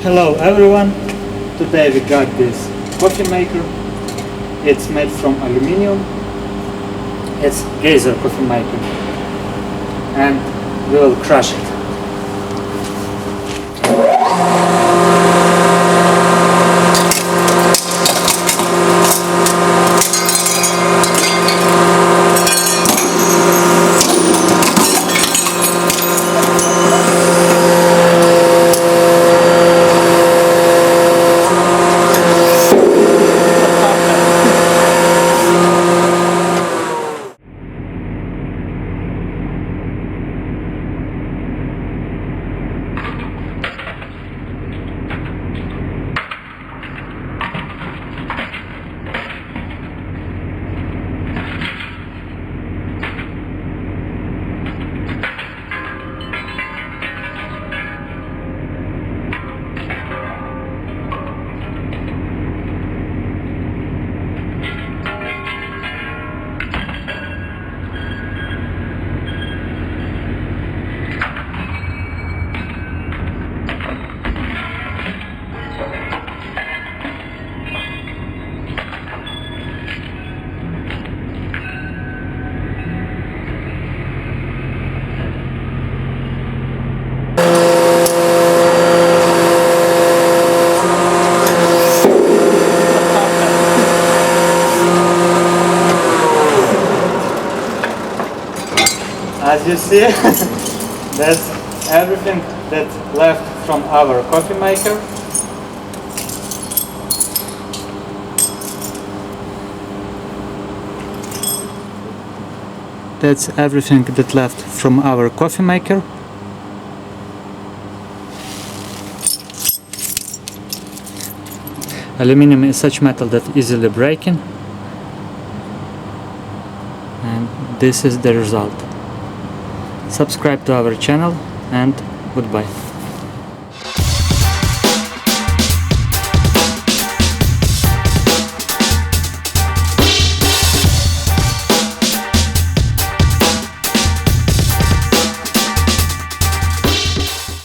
Hello everyone, today we got this coffee maker. It's made from aluminium. It's Geyser coffee maker and we will crush it. As you see, that's everything that left from our coffee maker. That's everything that left from our coffee maker. Aluminum is such metal that easily breaking, and this is the result. Subscribe to our channel and goodbye.